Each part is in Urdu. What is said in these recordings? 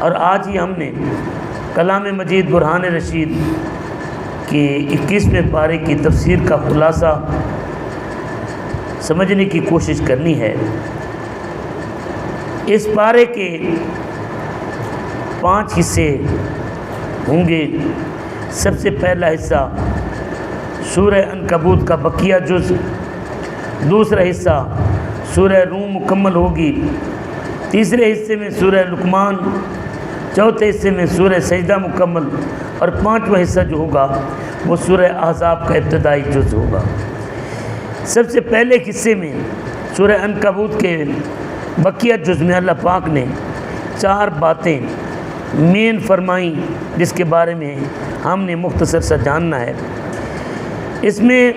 اور آج ہی ہم نے کلام مجید برہان رشید کے 21ویں پارے کی تفسیر کا خلاصہ سمجھنے کی کوشش کرنی ہے۔ اس پارے کے 5 حصے ہوں گے۔ سب سے پہلا حصہ سورہ عنکبوت کا بقیہ جز، دوسرا حصہ سورہ روم مکمل ہوگی، تیسرے حصے میں سورہ لقمان، چوتھے حصے میں سورہ سجدہ مکمل، اور 5واں حصہ جو ہوگا وہ سورہ احزاب کا ابتدائی جز ہوگا۔ سب سے پہلے حصے میں سورہ عنکبوت کے بقیہ جز میں اللہ پاک نے 4 باتیں مین فرمائیں، جس کے بارے میں ہم نے مختصر سا جاننا ہے۔ اس میں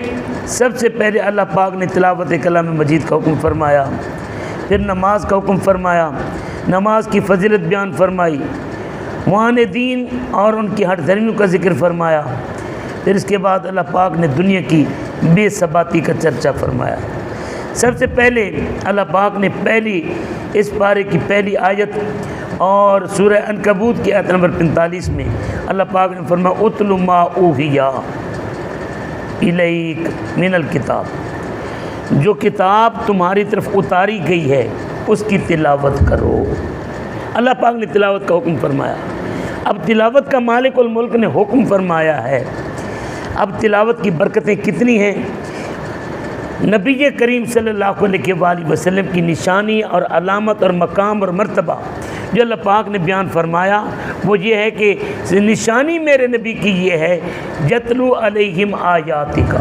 سب سے پہلے اللہ پاک نے تلاوت کلام مجید کا حکم فرمایا، پھر نماز کا حکم فرمایا، نماز کی فضیلت بیان فرمائی، معاندین اور ان کی ہٹ دھرمیوں کا ذکر فرمایا، پھر اس کے بعد اللہ پاک نے دنیا کی بے ثباتی کا چرچا فرمایا۔ سب سے پہلے اللہ پاک نے اس پارے کی پہلی آیت اور سورہ عنکبوت کی آیت نمبر 45 میں اللہ پاک نے فرمایا اتل ما اوحی الیک من الکتاب، جو کتاب تمہاری طرف اتاری گئی ہے اس کی تلاوت کرو۔ اللہ پاک نے تلاوت کا حکم فرمایا۔ اب تلاوت کا مالک الملک نے حکم فرمایا ہے، اب تلاوت کی برکتیں کتنی ہیں۔ نبی کریم صلی اللہ علیہ وآلہ وسلم کی نشانی اور علامت اور مقام اور مرتبہ جو اللہ پاک نے بیان فرمایا وہ یہ ہے کہ نشانی میرے نبی کی یہ ہے یتلو علیہم آیاتک۔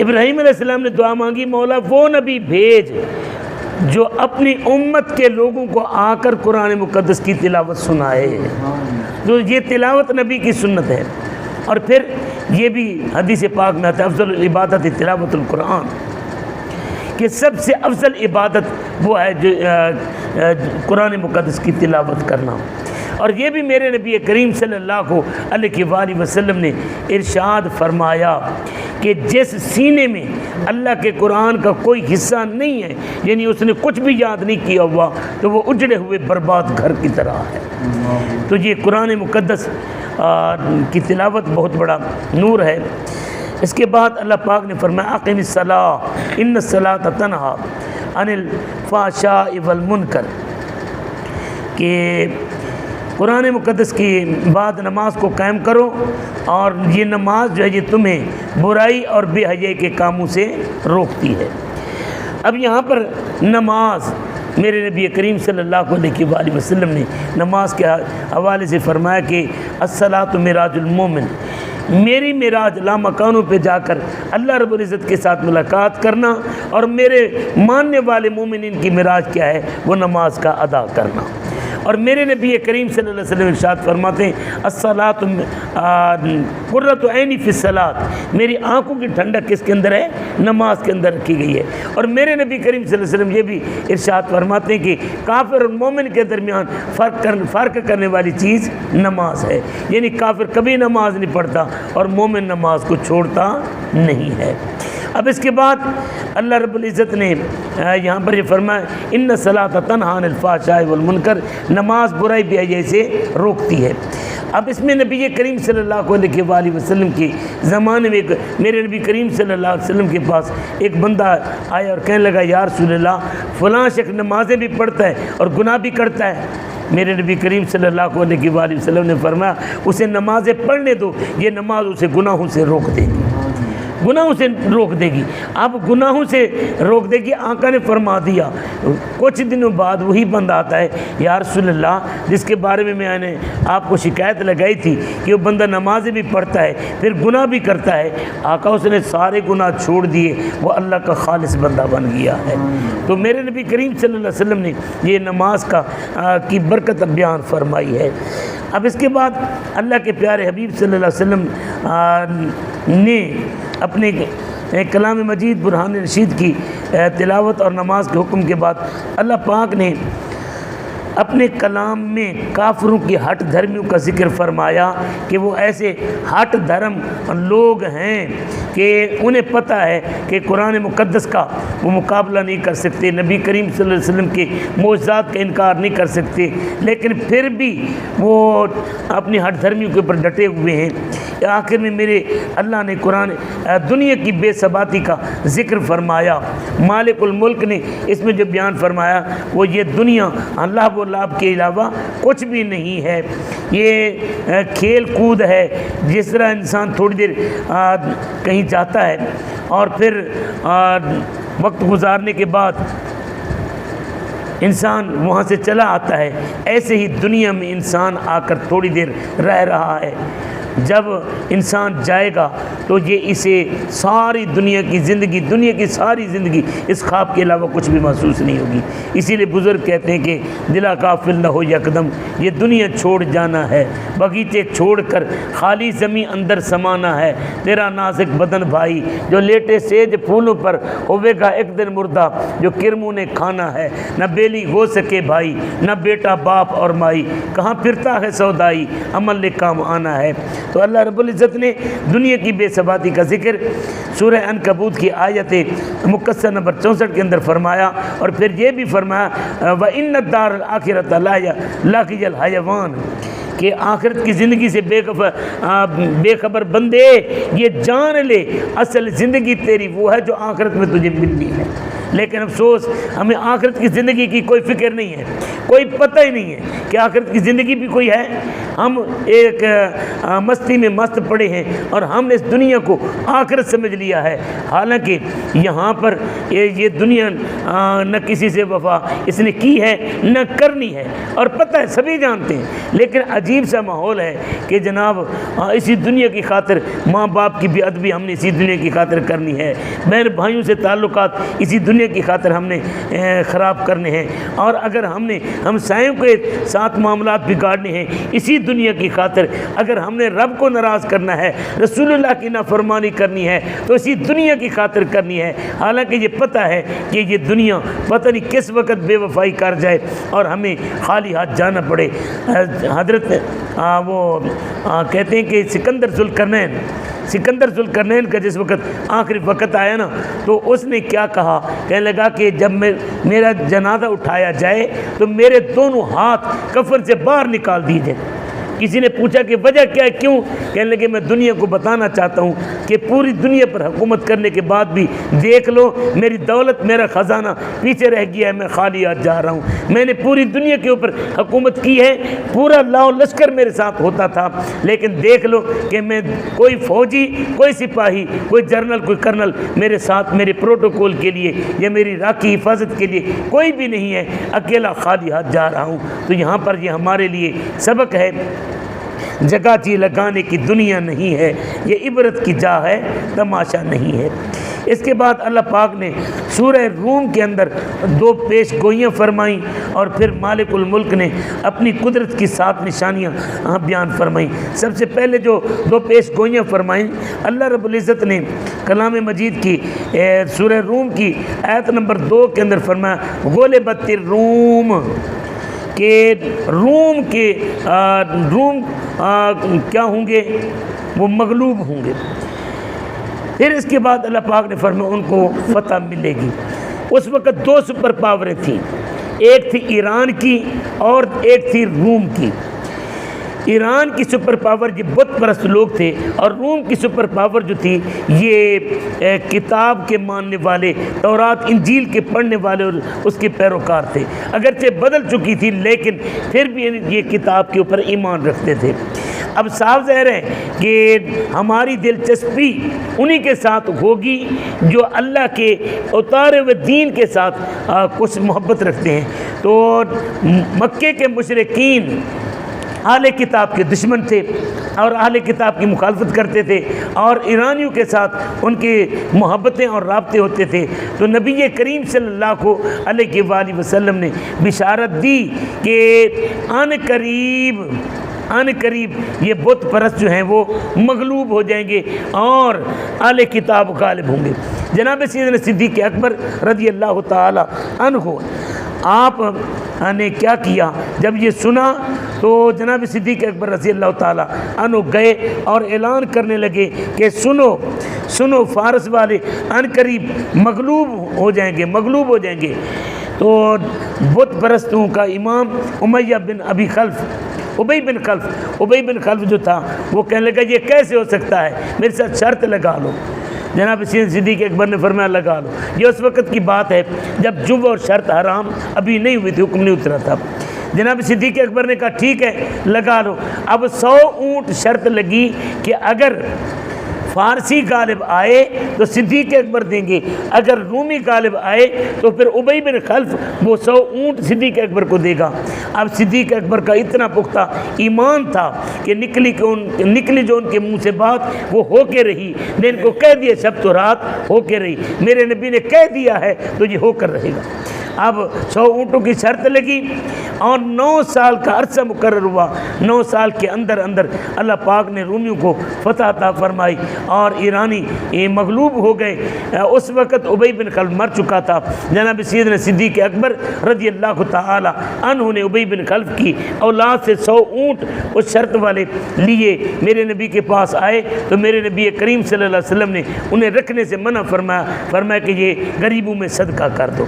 ابراہیم علیہ السلام نے دعا مانگی، مولا وہ نبی بھیج جو اپنی امت کے لوگوں کو آ کر قرآن مقدس کی تلاوت سنائے۔ تو یہ تلاوت نبی کی سنت ہے۔ اور پھر یہ بھی حدیث پاک میں آتا ہے افضل العبادت تلاوت القرآن، کہ سب سے افضل عبادت وہ ہے جو قرآن مقدس کی تلاوت کرنا۔ اور یہ بھی میرے نبی کریم صلی اللہ علیہ وآلہ وسلم نے ارشاد فرمایا کہ جس سینے میں اللہ کے قرآن کا کوئی حصہ نہیں ہے، یعنی اس نے کچھ بھی یاد نہیں کیا ہوا، تو وہ اجڑے ہوئے برباد گھر کی طرح ہے۔ تو یہ قرآن مقدس کی تلاوت بہت بڑا نور ہے۔ اس کے بعد اللہ پاک نے فرمایا اقم الصلاۃ ان الصلاۃ تنہی عن الفحشاء والمنکر، کہ قرآن مقدس کی بعد نماز کو قائم کرو، اور یہ نماز جو ہے یہ تمہیں برائی اور بے حیائی کے کاموں سے روکتی ہے۔ اب یہاں پر نماز میرے نبی کریم صلی اللہ علیہ وآلہ وسلم نے نماز کے حوالے سے فرمایا کہ الصلاۃ معراج المومن، میری معراج لامکانوں پہ جا کر اللہ رب العزت کے ساتھ ملاقات کرنا، اور میرے ماننے والے مومنین کی معراج کیا ہے، وہ نماز کا ادا کرنا۔ اور میرے نبی کریم صلی اللہ علیہ وسلم ارشاد فرماتے ہیں الصلاۃ قرۃ عینی فی الصلاۃ، میری آنکھوں کی ٹھنڈک کس کے اندر ہے، نماز کے اندر رکھی گئی ہے۔ اور میرے نبی کریم صلی اللہ علیہ وسلم یہ بھی ارشاد فرماتے ہیں کہ کافر اور مومن کے درمیان فرق کرنے والی چیز نماز ہے، یعنی کافر کبھی نماز نہیں پڑھتا اور مومن نماز کو چھوڑتا نہیں ہے۔ اب اس کے بعد اللہ رب العزت نے یہاں پر یہ فرمایا ان الصلاۃ تنہی عن الفحشاء والمنکر، نماز برائی بے حیائی سے روکتی ہے۔ اب اس میں نبی کریم صلی اللہ علیہ وآلہ وسلم کے زمانے میں میرے نبی کریم صلی اللہ علیہ وسلم کے پاس ایک بندہ آیا اور کہنے لگا یا رسول اللہ فلاں شخص نمازیں بھی پڑھتا ہے اور گناہ بھی کرتا ہے۔ میرے نبی کریم صلی اللہ علیہ وآلہ وسلم نے فرمایا اسے نمازیں پڑھنے دو، یہ نماز اسے گناہوں سے روک دے گی، گناہوں سے روک دے گی۔ اب گناہوں سے روک دے گی، آقا نے فرما دیا۔ کچھ دنوں بعد وہی بندہ آتا ہے یا رسول اللہ جس کے بارے میں نے آپ کو شکایت لگائی تھی کہ وہ بندہ نمازیں بھی پڑھتا ہے پھر گناہ بھی کرتا ہے، آقا اس نے سارے گناہ چھوڑ دیے، وہ اللہ کا خالص بندہ بن گیا ہے۔ تو میرے نبی کریم صلی اللہ علیہ وسلم نے یہ نماز کی برکت بیان فرمائی ہے۔ اب اس کے بعد اللہ کے پیارے حبیب صلی اللہ علیہ وسلم نے اپنے کلام مجید برہان رشید کی تلاوت اور نماز کے حکم کے بعد اللہ پاک نے اپنے کلام میں کافروں کی ہٹ دھرمیوں کا ذکر فرمایا کہ وہ ایسے ہٹ دھرم لوگ ہیں کہ انہیں پتہ ہے کہ قرآن مقدس کا وہ مقابلہ نہیں کر سکتے، نبی کریم صلی اللہ علیہ وسلم کے معجزات کا انکار نہیں کر سکتے، لیکن پھر بھی وہ اپنی ہٹ دھرمیوں کے اوپر ڈٹے ہوئے ہیں۔ آخر میں میرے اللہ نے قرآن دنیا کی بے ثباتی کا ذکر فرمایا، مالک الملک نے اس میں جو بیان فرمایا وہ یہ دنیا اللہ و لعب کے علاوہ کچھ بھی نہیں ہے، یہ کھیل کود ہے، جس طرح انسان تھوڑی دیر کہیں جاتا ہے اور پھر وقت گزارنے کے بعد انسان وہاں سے چلا آتا ہے، ایسے ہی دنیا میں انسان آ کر تھوڑی دیر رہ رہا ہے۔ جب انسان جائے گا تو یہ اسے ساری دنیا کی زندگی، دنیا کی ساری زندگی اس خواب کے علاوہ کچھ بھی محسوس نہیں ہوگی۔ اسی لیے بزرگ کہتے ہیں کہ دلا کافل نہ ہو یکدم، یہ دنیا چھوڑ جانا ہے، بغیچے چھوڑ کر خالی زمین اندر سمانا ہے، تیرا نازک بدن بھائی جو لیٹے سیج پھولوں پر ہوے گا ایک دن مردہ، جو کرموں نے کھانا ہے، نہ بیلی ہو سکے بھائی، نہ بیٹا باپ اور مائی، کہاں پھرتا ہے سودائی، عمل نے کام آنا ہے۔ تو اللہ رب العزت نے دنیا کی بے ثباتی کا ذکر سورہ عنکبوت کی آیت مکثر نمبر 64 کے اندر فرمایا، اور پھر یہ بھی فرمایا وَإِنَّ الدَّارَ الْآخِرَةَ لَهِيَ الْحَيَوَانُ، کہ آخرت کی زندگی سے بے خبر بندے یہ جان لے اصل زندگی تیری وہ ہے جو آخرت میں تجھے ملنی ہے۔ لیکن افسوس ہمیں آخرت کی زندگی کی کوئی فکر نہیں ہے، کوئی پتہ ہی نہیں ہے کہ آخرت کی زندگی بھی کوئی ہے۔ ہم ایک مستی میں مست پڑے ہیں اور ہم نے اس دنیا کو آخرت سمجھ لیا ہے، حالانکہ یہاں پر یہ دنیا نہ کسی سے وفا اس نے کی ہے نہ کرنی ہے، اور پتہ ہے سبھی جانتے ہیں، لیکن عجیب سا ماحول ہے کہ جناب اسی دنیا کی خاطر ماں باپ کی بے ادبی ہم نے اسی دنیا کی خاطر کرنی ہے، بہن بھائیوں سے تعلقات اسی دنیا کی خاطر ہم نے خراب کرنے ہیں، اور اگر ہم نے ہمسایوں کے ساتھ معاملات بگاڑنے ہیں اسی دنیا کی خاطر، اگر ہم نے رب کو ناراض کرنا ہے، رسول اللہ کی نافرمانی کرنی ہے تو اسی دنیا کی خاطر کرنی ہے، حالانکہ یہ پتہ ہے کہ یہ دنیا پتہ نہیں کس وقت بے وفائی کر جائے اور ہمیں خالی ہاتھ جانا پڑے۔ حضرت وہ کہتے ہیں کہ سکندر ذوالقرنین کا جس وقت آخری وقت آیا نا تو اس نے کیا کہا، کہنے لگا کہ جب میرا جنازہ اٹھایا جائے تو میرے دونوں ہاتھ کفن سے باہر نکال دیے جائیں۔ کسی نے پوچھا کہ وجہ کیا ہے، کیوں؟ کہنے لگے میں دنیا کو بتانا چاہتا ہوں کہ پوری دنیا پر حکومت کرنے کے بعد بھی دیکھ لو میری دولت، میرا خزانہ پیچھے رہ گیا ہے، میں خالی ہاتھ جا رہا ہوں۔ میں نے پوری دنیا کے اوپر حکومت کی ہے، پورا لاؤ لشکر میرے ساتھ ہوتا تھا، لیکن دیکھ لو کہ میں کوئی فوجی، کوئی سپاہی، کوئی جنرل، کوئی کرنل میرے ساتھ میرے پروٹوکول کے لیے یا میری راکھی حفاظت کے لیے کوئی بھی نہیں ہے، اکیلا خالی ہاتھ جا رہا ہوں۔ تو یہاں پر یہ ہمارے لیے سبق ہے، جگہ جی لگانے کی دنیا نہیں ہے، یہ عبرت کی جا ہے، تماشا نہیں ہے۔ اس کے بعد اللہ پاک نے سورہ روم کے اندر 2 پیش گوئیاں فرمائیں، اور پھر مالک الملک نے اپنی قدرت کی 7 نشانیاں بیان فرمائیں۔ سب سے پہلے جو 2 پیش گوئیاں فرمائیں، اللہ رب العزت نے کلام مجید کی سورہ روم کی آیت نمبر 2 کے اندر فرمایا غلبت الروم، کہ روم کیا ہوں گے، وہ مغلوب ہوں گے۔ پھر اس کے بعد اللہ پاک نے فرمایا ان کو فتح ملے گی۔ اس وقت 2 سپر پاوریں تھیں، ایک تھی ایران کی اور ایک تھی روم کی۔ ایران کی سپر پاور یہ بت پرست لوگ تھے، اور روم کی سپر پاور جو تھی یہ کتاب کے ماننے والے، تورات انجیل کے پڑھنے والے اور اس کے پیروکار تھے۔ اگرچہ بدل چکی تھی لیکن پھر بھی یہ کتاب کے اوپر ایمان رکھتے تھے۔ اب صاف ظاہر ہے کہ ہماری دلچسپی انہی کے ساتھ ہوگی جو اللہ کے اتارے ہوئے دین کے ساتھ کچھ محبت رکھتے ہیں۔ تو مکے کے مشرکین اہل کتاب کے دشمن تھے اور اہل کتاب کی مخالفت کرتے تھے، اور ایرانیوں کے ساتھ ان کی محبتیں اور رابطے ہوتے تھے۔ تو نبی کریم صلی اللہ علیہ وآلہ وسلم نے بشارت دی کہ آن قریب یہ بت پرست جو ہیں وہ مغلوب ہو جائیں گے اور اہل کتاب غالب ہوں گے۔ جناب سیدنا صدیق اکبر رضی اللہ تعالی عنہ آپ نے کیا کیا؟ جب یہ سنا تو جناب صدیق اکبر رضی اللہ تعالیٰ عنہ گئے اور اعلان کرنے لگے کہ سنو سنو، فارس والے ان قریب مغلوب ہو جائیں گے۔ تو بت پرستوں کا امام امیہ بن ابی خلف، ابی بن خلف جو تھا وہ کہنے لگا یہ کیسے ہو سکتا ہے، میرے ساتھ شرط لگا لو۔ جناب صدیق اکبر نے فرمایا لگا لو۔ یہ اس وقت کی بات ہے جب جب اور شرط حرام ابھی نہیں ہوئی تھی، حکم نہیں اترا تھا۔ جناب صدیق اکبر نے کہا ٹھیک ہے لگا لو۔ اب 100 اونٹ شرط لگی کہ اگر فارسی غالب آئے تو صدیق اکبر دیں گے، اگر رومی غالب آئے تو پھر ابی بن خلف وہ 100 اونٹ صدیق اکبر کو دے گا۔ اب صدیق اکبر کا اتنا پختہ ایمان تھا کہ نکلی جو ان کے منہ سے بات وہ ہو کے رہی۔ میں ان کو کہہ دیا شب تو رات ہو کے رہی، میرے نبی نے کہہ دیا ہے تو یہ ہو کر رہے گا۔ اب 100 اونٹوں کی شرط لگی اور 9 سال کا عرصہ مقرر ہوا۔ 9 سال کے اندر اللہ پاک نے رومیوں کو فتح عطا فرمائی اور ایرانی مغلوب ہو گئے۔ اس وقت ابی بن خلف مر چکا تھا۔ جناب سیدنا صدیق اکبر رضی اللہ تعالی عنہ نے ابی بن خلف کی اولاد سے 100 اونٹ اس شرط والے لیے میرے نبی کے پاس آئے تو میرے نبی کریم صلی اللہ علیہ وسلم نے انہیں رکھنے سے منع فرمایا کہ یہ غریبوں میں صدقہ کر دو۔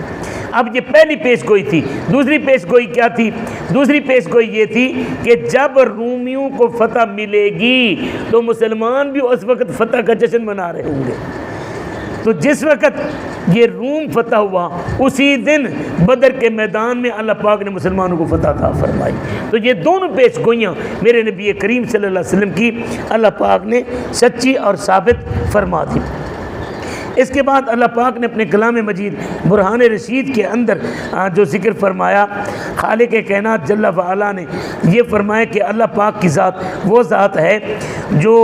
اب یہ پہلی پیش گوئی تھی۔ دوسری پیش گوئی کیا تھی؟ دوسری پیش گوئی یہ تھی کہ جب رومیوں کو فتح ملے گی تو مسلمان بھی اس وقت فتح کا جشن منا رہے ہوں گے۔ تو جس وقت یہ روم فتح ہوا اسی دن بدر کے میدان میں اللہ پاک نے مسلمانوں کو فتح عطا فرمائی۔ تو یہ دونوں پیش گوئیاں میرے نبی کریم صلی اللہ علیہ وسلم کی اللہ پاک نے سچی اور ثابت فرما دی۔ اس کے بعد اللہ پاک نے اپنے کلام مجید برہان رشید کے اندر جو ذکر فرمایا، خالق کائنات جل وعلا نے یہ فرمایا کہ اللہ پاک کی ذات وہ ذات ہے جو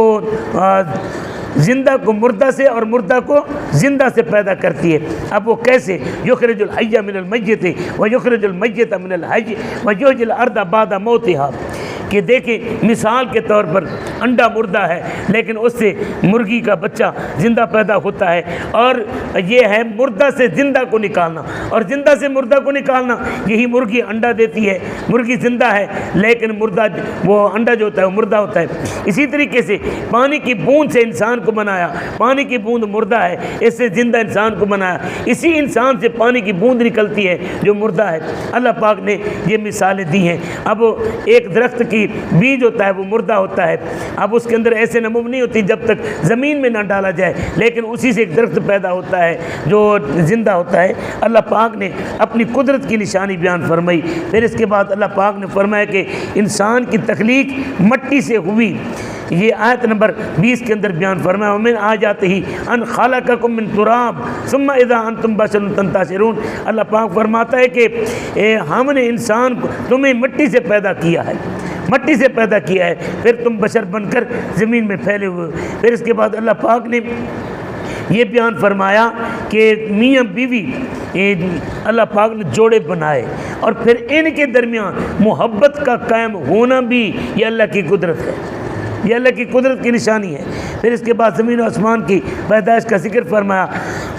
زندہ کو مردہ سے اور مردہ کو زندہ سے پیدا کرتی ہے۔ اب وہ کیسے؟ یخرج الحی من المیت ویخرج المیت من الحی ویحیی الارض بعد موتہا، کہ دیکھیں مثال کے طور پر انڈا مردہ ہے لیکن اس سے مرغی کا بچہ زندہ پیدا ہوتا ہے، اور یہ ہے مردہ سے زندہ کو نکالنا، اور زندہ سے مردہ کو نکالنا۔ یہی مرغی انڈا دیتی ہے، مرغی زندہ ہے لیکن مردہ وہ انڈا جو ہوتا ہے وہ مردہ ہوتا ہے۔ اسی طریقے سے پانی کی بوند سے انسان کو بنایا، پانی کی بوند مردہ ہے، اس سے زندہ انسان کو بنایا۔ اسی انسان سے پانی کی بوند نکلتی ہے جو مردہ ہے۔ اللہ پاک نے یہ مثالیں دی ہیں۔ اب ایک درخت کی بیج ہوتا ہے وہ مردہ ہوتا ہے، اب اس کے اندر ایسے نمو نہیں ہوتی جب تک زمین میں نہ ڈالا جائے، لیکن اسی سے ایک درخت پیدا ہوتا ہے جو زندہ ہوتا ہے۔ اللہ پاک نے اپنی قدرت کی نشانی بیان فرمائی۔ پھر اس کے بعد اللہ پاک نے فرمایا کہ انسان کی تخلیق مٹی سے ہوئی۔ یہ آیت نمبر 20 کے اندر بیان فرمایا ومن آیاتہ ان خلقکم من تراب ثم اذا انتم بشر تنتشرون۔ اللہ پاک فرماتا ہے کہ ہم نے انسان کو تمہیں مٹی سے پیدا کیا ہے، مٹی سے پیدا کیا ہے، پھر تم بشر بن کر زمین میں پھیلے ہوئے۔ پھر اس کے بعد اللہ پاک نے یہ بیان فرمایا کہ میاں بیوی اللہ پاک نے جوڑے بنائے اور پھر ان کے درمیان محبت کا قائم ہونا بھی یہ اللہ کی قدرت ہے، یہ اللہ کی قدرت کی نشانی ہے۔ پھر اس کے بعد زمین و آسمان کی پیدائش کا ذکر فرمایا۔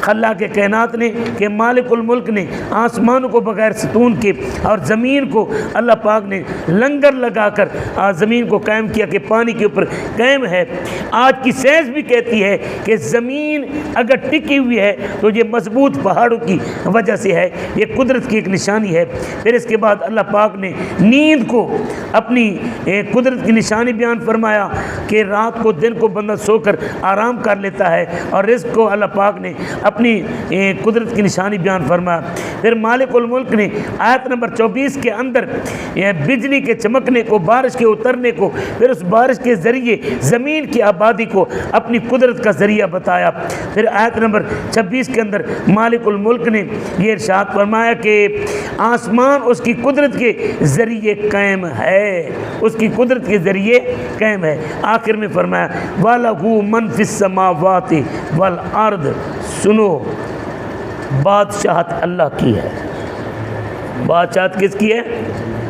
خلاق کائنات نے کہ مالک الملک نے آسمانوں کو بغیر ستون کے اور زمین کو اللہ پاک نے لنگر لگا کر زمین کو قائم کیا کہ پانی کے اوپر قائم ہے۔ آج کی سائنس بھی کہتی ہے کہ زمین اگر ٹکی ہوئی ہے تو یہ مضبوط پہاڑوں کی وجہ سے ہے، یہ قدرت کی ایک نشانی ہے۔ پھر اس کے بعد اللہ پاک نے نیند کو اپنی قدرت کی نشانی بیان فرمایا کہ رات کو دن کو بندہ سو کر آرام کر لیتا ہے، اور رزق کو اللہ پاک نے اپنی قدرت کی نشانی بیان فرمایا۔ پھر مالک الملک نے آیت نمبر 24 کے اندر بجلی کے چمکنے کو، بارش کے اترنے کو، پھر اس بارش کے ذریعے زمین کی آبادی کو اپنی قدرت کا ذریعہ بتایا۔ پھر آیت نمبر 26 کے اندر مالک الملک نے یہ ارشاد فرمایا کہ آسمان اس کی قدرت کے ذریعے قائم ہے، اس کی قدرت کے ذریعے قائم ہے۔ آخر میں فرمایا وَلَهُ مَنْ فِي السَّمَاوَاتِ وَالْأَرْضِ، سنو بادشاہت اللہ کی ہے۔ بادشاہت کس کی ہے؟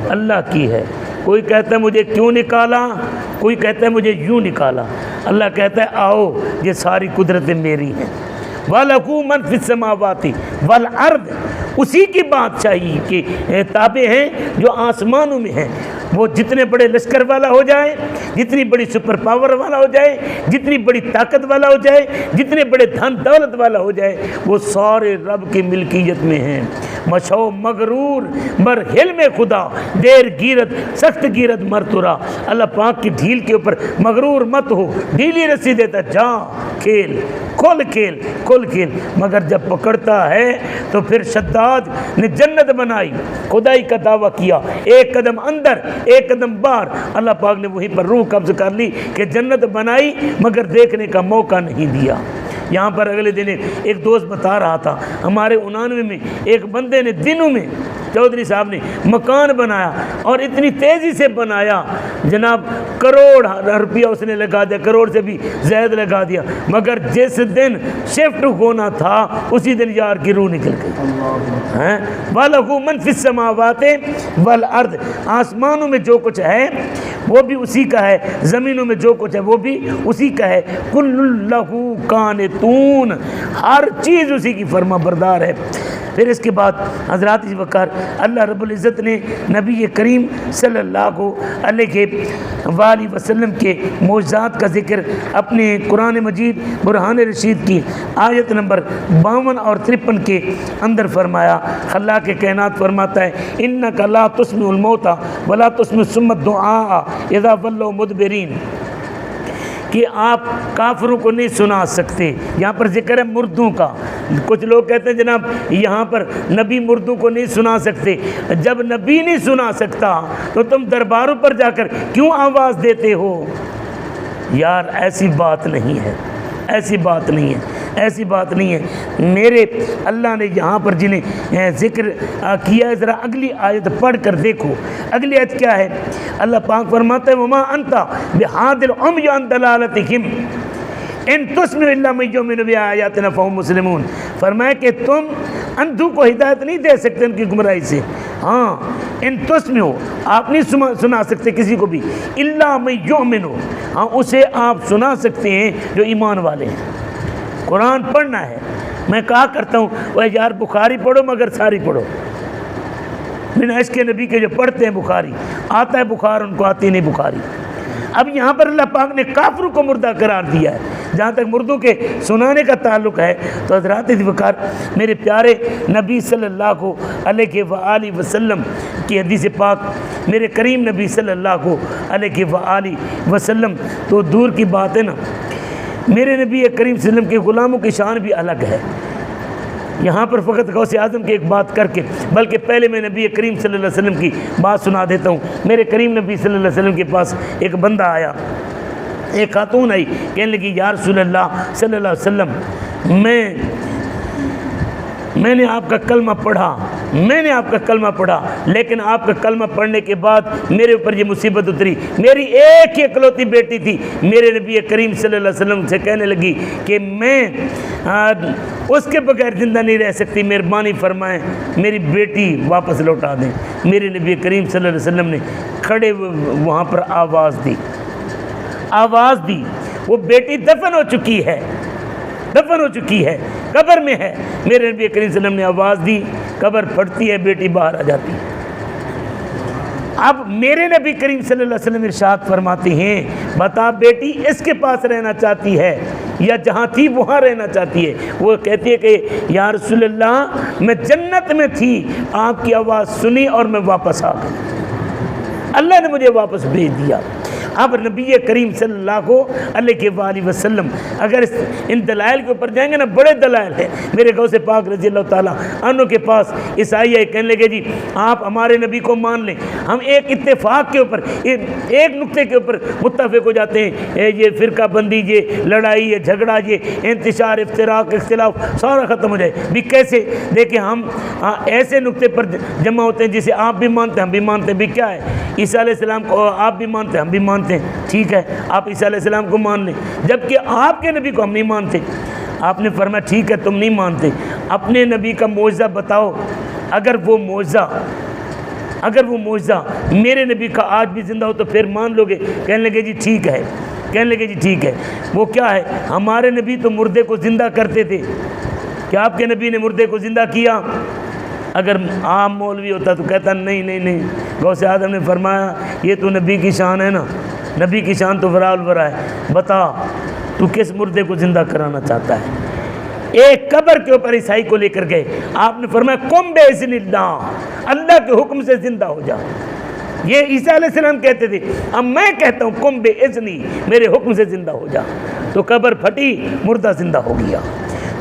اللہ کی ہے۔ کوئی کہتا ہے مجھے کیوں نکالا، کوئی کہتا ہے مجھے یوں نکالا۔ اللہ کہتا ہے آؤ یہ ساری قدرتیں میری ہیں۔ وَلَهُ مَنْ فِي السَّمَاوَاتِ وَالْأَرْضِ، اسی کی بادشاہی کے تابع ہیں جو آسمانوں میں ہیں. وہ جتنے بڑے لشکر والا ہو جائے، جتنی بڑی سپر پاور والا ہو جائے، جتنی بڑی طاقت والا ہو جائے، جتنے بڑے دھن دولت والا ہو جائے، وہ سارے رب کی ملکیت میں ہیں. مشو مغرور بر حلم خدا، دیر گیرت سخت گیرت مرتورا. اللہ پاک کی ڈھیل کے اوپر مغرور مت ہو، ڈھیلی رسی دیتا، جا کھیل، کھل کھیل، کھل کھیل. مگر جب پکڑتا ہے تو پھر شداد نے جنت بنائی، خدائی کا دعویٰ کیا، ایک قدم اندر ایک قدم باہر. اللہ پاک نے وہیں پر روح قبض کر لی کہ جنت بنائی مگر دیکھنے کا موقع نہیں دیا. یہاں پر اگلے دن ایک دوست بتا رہا تھا، ہمارے 99 میں ایک بندے نے دنوں میں، چودھری صاحب نے مکان بنایا اور اتنی تیزی سے بنایا جناب، کروڑ روپیہ اس نے لگا دیا، کروڑ سے بھی زائد لگا دیا. مگر جس دن شفٹ ہونا تھا اسی دن یار کی روح نکل گئی. وَلَهُ مَنْ فِي السَّمَاوَاتِ وَالْأَرْضِ، آسمانوں میں جو کچھ ہے وہ بھی اسی کا ہے، زمینوں میں جو کچھ ہے وہ بھی اسی کا ہے. كُلٌّ لَهُ قَانِتُونَ، ہر چیز اسی کی فرما بردار ہے. پھر اس کے بعد حضرات وقار اللہ رب العزت نے نبی کریم صلی اللہ علیہ وآلہ وسلم کے معجزات کا ذکر اپنے قرآن مجید برہان رشید کی آیت نمبر 52 اور 53 کے اندر فرمایا. خلاق کائنات فرماتا ہے اِنَّكَ لَا تُسْمِعُ الْمَوْتَى وَلَا تُسْمِعُ الصُّمَّ الدُّعَاءَ اِذَا وَلَّوْا مُدْبِرِينَ، کہ آپ کافروں کو نہیں سنا سکتے. یہاں پر ذکر ہے مردوں کا. کچھ لوگ کہتے ہیں جناب یہاں پر نبی مردوں کو نہیں سنا سکتے. جب نبی نہیں سنا سکتا تو تم درباروں پر جا کر کیوں آواز دیتے ہو؟ یار ایسی بات نہیں ہے، ایسی بات نہیں ہے، ایسی بات نہیں ہے. میرے اللہ نے یہاں پر جنہیں ذکر کیا ہے، ذرا اگلی آیت پڑھ کر دیکھو. اگلی آیت کیا ہے؟ اللہ پاک فرماتا ہے وما انت بہاد العمی عن دلالتہم ان تسمع الا من یؤمن بآیاتنا فہم مسلمون. فرمایا کہ تم اندھوں کو ہدایت نہیں دے سکتے ان کی گمراہی سے. ہاں ان تسمع، آپ نہیں سنا سکتے کسی کو بھی، الا من یؤمن، ہاں اسے آپ سنا سکتے ہیں جو ایمان والے ہیں. قرآن پڑھنا ہے. میں کہا کرتا ہوں وہ یار بخاری پڑھو مگر ساری پڑھو. من عشق نبی کے جو پڑھتے ہیں بخاری، آتا ہے بخار، ان کو آتی نہیں بخاری. اب یہاں پر اللہ پاک نے کافروں کو مردہ قرار دیا ہے. جہاں تک مردوں کے سنانے کا تعلق ہے تو حضرات وقار میرے پیارے نبی صلی اللہ علیہ وآلہ وسلم کی حدیث پاک، میرے کریم نبی صلی اللہ علیہ وآلہ وسلم تو دور کی بات ہے نا، میرے نبی کریم صلی اللہ علیہ وسلم کے غلاموں کی شان بھی الگ ہے. یہاں پر فقط غوث اعظم کی ایک بات کر کے، بلکہ پہلے میں نبی کریم صلی اللہ علیہ وسلم کی بات سنا دیتا ہوں. میرے کریم نبی صلی اللہ علیہ وسلم کے پاس ایک بندہ آیا، ایک خاتون آئی، کہنے لگی یا رسول اللہ صلی اللہ علیہ وسلم میں نے آپ کا کلمہ پڑھا، میں نے آپ کا کلمہ پڑھا، لیکن آپ کا کلمہ پڑھنے کے بعد میرے اوپر یہ مصیبت اتری. میری ایک ہی اکلوتی بیٹی تھی. میرے نبی کریم صلی اللہ علیہ وسلم سے کہنے لگی کہ میں اس کے بغیر زندہ نہیں رہ سکتی، مہربانی فرمائیں میری بیٹی واپس لوٹا دیں. میرے نبی کریم صلی اللہ علیہ وسلم نے کھڑے وہاں پر آواز دی. وہ بیٹی دفن ہو چکی ہے، دفن ہو چکی ہے، قبر میں ہے. میرے نبی کریم صلی اللہ علیہ وسلم نے آواز دی، قبر پھٹتی ہے، بیٹی باہر آ جاتی ہے. اب میرے نبی کریم صلی اللہ علیہ وسلم ارشاد فرماتے ہیں بتا بیٹی اس کے پاس رہنا چاہتی ہے یا جہاں تھی وہاں رہنا چاہتی ہے؟ وہ کہتی ہے کہ یا رسول اللہ میں جنت میں تھی، آپ کی آواز سنی اور میں واپس آ گئی، اللہ نے مجھے واپس بھیج دیا. اب نبی کریم صلی اللہ علیہ وآلہ وسلم اگر ان دلائل کے اوپر جائیں گے نا، بڑے دلائل ہیں. میرے غوث پاک رضی اللہ تعالیٰ عنہ کے پاس عیسائی آئے، کہنے لگے جی آپ ہمارے نبی کو مان لیں. ہم ایک اتفاق کے اوپر، ایک نقطے کے اوپر متفق ہو جاتے ہیں، یہ فرقہ بندی، یہ لڑائی، یہ جھگڑا، یہ انتشار، افتراق، اختلاف سارا ختم ہو جائے. بھی کیسے؟ دیکھیں ہم ایسے نقطے پر جمع ہوتے ہیں جسے آپ بھی مانتے ہیں ہم بھی مانتے ہیں. بھی کیا ہے؟ عیسیٰ علیہ السلام کو آپ بھی مانتے ہیں ہم بھی مانتے ہیں، ٹھیک ہے آپ عیسیٰ علیہ السلام کو مان لیں، جبکہ آپ کے نبی کو ہم نہیں مانتے. آپ نے فرمایا ٹھیک ہے تم نہیں مانتے، اپنے نبی کا معجزہ بتاؤ. اگر وہ معجزہ میرے نبی کا آج بھی زندہ ہو تو پھر مان لو گے؟ کہنے لگے جی ٹھیک ہے، کہنے لگے جی ٹھیک ہے. وہ کیا ہے؟ ہمارے نبی تو مردے کو زندہ کرتے تھے. کیا آپ کے نبی نے مردے کو زندہ کیا؟ اگر عام مولوی ہوتا تو کہتا نہیں غوث اعظم نے فرمایا یہ تو نبی کی شان ہے نا، نبی کی شان تو وراء الورا ہے، بتا تو کس مردے کو زندہ کرانا چاہتا ہے۔ ایک قبر کے اوپر عیسائی کو لے کر گئے، آپ نے فرمایا قم باذن اللہ، اللہ کے حکم سے زندہ ہو جا۔ یہ عیسیٰ علیہ السلام کہتے تھے، اب میں کہتا ہوں قم باذنی، میرے حکم سے زندہ ہو جا، تو قبر پھٹی، مردہ زندہ ہو گیا۔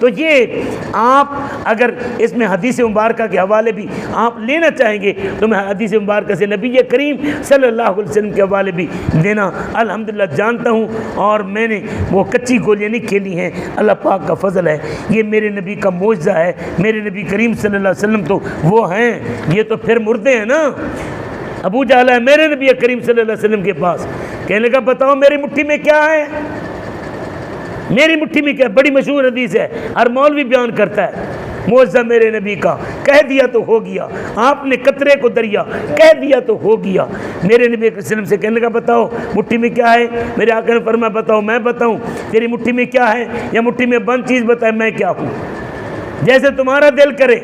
تو یہ آپ اگر اس میں حدیث مبارکہ کے حوالے بھی آپ لینا چاہیں گے تو میں حدیث مبارکہ سے نبی کریم صلی اللہ علیہ وسلم کے حوالے بھی دینا الحمدللہ جانتا ہوں، اور میں نے وہ کچی گولیاں نہیں کھیلی ہیں، اللہ پاک کا فضل ہے، یہ میرے نبی کا معجزہ ہے۔ میرے نبی کریم صلی اللہ علیہ وسلم تو وہ ہیں، یہ تو پھر مردے ہیں نا۔ ابو جہل ہے میرے نبی کریم صلی اللہ علیہ وسلم کے پاس، کہنے لگا بتاؤ میری مٹھی میں کیا ہے، میری مٹھی میں کیا؟ بڑی مشہور حدیث ہے، ہر مولوی بیان کرتا ہے، معجزہ میرے نبی کا، کہہ دیا تو ہو گیا، آپ نے قطرے کو دریا کہہ دیا تو ہو گیا۔ میرے نبی صلی اللہ علیہ وسلم سے کہنے لگا بتاؤ مٹھی میں کیا ہے؟ میرے آقا نے فرمایا بتاؤ میں بتاؤں تیری مٹھی میں کیا ہے، یا مٹھی میں بند چیز بتائے میں کیا ہوں، جیسے تمہارا دل کرے۔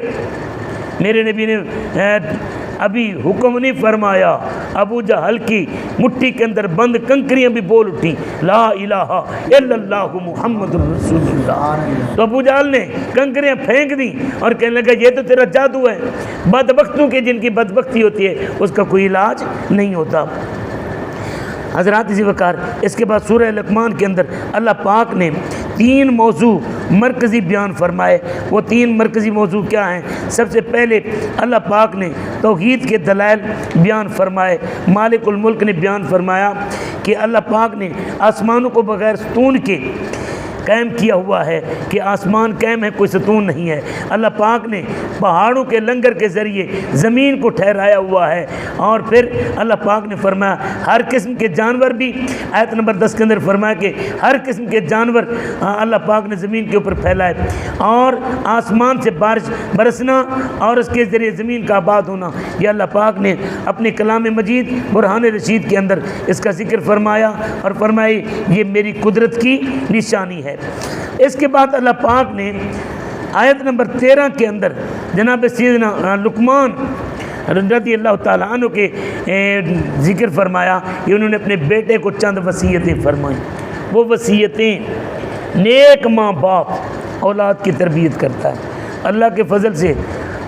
میرے نبی نے ابھی حکم نہیں فرمایا، ابو جہل کی مٹھی کے اندر بند کنکریاں بھی بول اٹھی، لا الہ الا اللہ محمد رسول اللہ۔ تو ابو جہل نے کنکریاں پھینک دی اور کہنے لگا یہ تو تیرا جادو ہے، بدبختوں کی جن کی بدبختی ہوتی ہے اس کا کوئی علاج نہیں ہوتا۔ حضرات اسی وقار اس کے بعد سورہ لقمان کے اندر اللہ پاک نے 3 موضوع مرکزی بیان فرمائے۔ وہ 3 مرکزی موضوع کیا ہیں؟ سب سے پہلے اللہ پاک نے توحید کے دلائل بیان فرمائے۔ مالک الملک نے بیان فرمایا کہ اللہ پاک نے آسمانوں کو بغیر ستون کے قائم کیا ہوا ہے، کہ آسمان قائم ہے کوئی ستون نہیں ہے۔ اللہ پاک نے پہاڑوں کے لنگر کے ذریعے زمین کو ٹھہرایا ہوا ہے، اور پھر اللہ پاک نے فرمایا ہر قسم کے جانور بھی، آیت نمبر 10 کے اندر فرمایا کہ ہر قسم کے جانور اللہ پاک نے زمین کے اوپر پھیلائے، اور آسمان سے بارش برسنا اور اس کے ذریعے زمین کا آباد ہونا، یہ اللہ پاک نے اپنے کلام مجید برہان رشید کے اندر اس کا ذکر فرمایا، اور فرمائی یہ میری قدرت کی نشانی ہے۔ اس کے بعد اللہ پاک نے آیت نمبر 13 کے اندر جناب سیدنا لقمان رضی اللہ تعالیٰ عنہ کے ذکر فرمایا کہ انہوں نے اپنے بیٹے کو چند وصیتیں فرمائیں۔ وہ وصیتیں، نیک ماں باپ اولاد کی تربیت کرتا ہے۔ اللہ کے فضل سے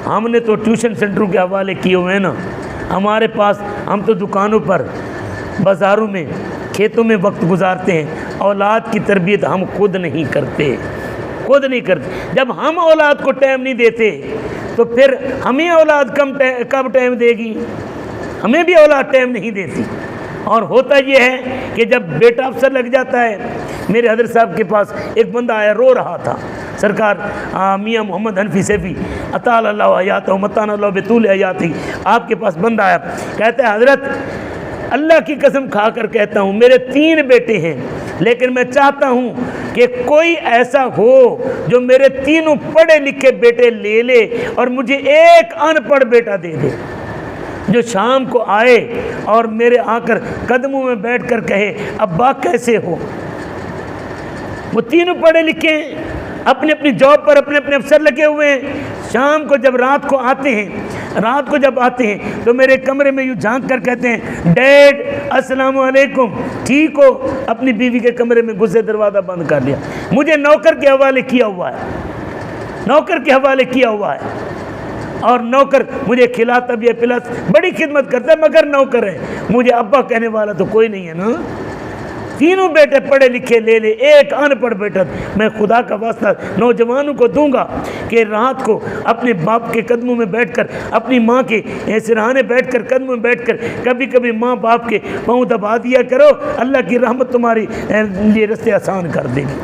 ہم نے تو ٹیوشن سینٹروں کے حوالے کیے ہوئے ہیں نا، ہمارے پاس ہم تو دکانوں پر، بازاروں میں، کھیتوں میں وقت گزارتے ہیں، اولاد کی تربیت ہم خود نہیں کرتے، خود نہیں کرتے۔ جب ہم اولاد کو ٹائم نہیں دیتے تو پھر ہمیں اولاد کب ٹائم دے گی؟ ہمیں بھی اولاد ٹائم نہیں دیتی۔ اور ہوتا یہ ہے کہ جب بیٹا افسر لگ جاتا ہے، میرے حضرت صاحب کے پاس ایک بندہ آیا رو رہا تھا، سرکار میاں محمد حنفی سیفی اطال اللہ حیاتہ متان اللہ بطول حیاتی، آپ کے پاس بندہ آیا، کہتا ہے حضرت اللہ کی قسم کھا کر کہتا ہوں میرے 3 بیٹے ہیں، لیکن میں چاہتا ہوں کہ کوئی ایسا ہو جو میرے 3 پڑھے لکھے بیٹے لے لے اور مجھے ایک ان پڑھ بیٹا دے دے، جو شام کو آئے اور میرے آ کر قدموں میں بیٹھ کر کہے ابا کیسے ہو۔ وہ 3 پڑھے لکھے ہیں، اپنے اپنی جاب پر اپنے اپنے افسر لگے ہوئے ہیں، شام کو جب رات کو آتے ہیں تو میرے کمرے میں یوں جھانک کر کہتے ہیں ڈیڈ السلام علیکم، ٹھیک ہو؟ اپنی بیوی کے کمرے میں گھسے دروازہ بند کر لیا۔ مجھے نوکر کے حوالے کیا ہوا ہے، اور نوکر مجھے کھلاتا بھی ہے، پلاتا، بڑی خدمت کرتا ہے، مگر نوکر ہے، مجھے ابا کہنے والا تو کوئی نہیں ہے نا۔ 3 بیٹے پڑھے لکھے لے لے، ایک ان پڑھ بیٹا۔ میں خدا کا واسطہ نوجوانوں کو دوں گا کہ رات کو اپنے باپ کے قدموں میں بیٹھ کر، اپنی ماں کے سرہانے بیٹھ کر، قدموں میں بیٹھ کر کبھی کبھی ماں باپ کے پاؤں دبا دیا کرو، اللہ کی رحمت تمہاری لیے رستے آسان کر دے گی۔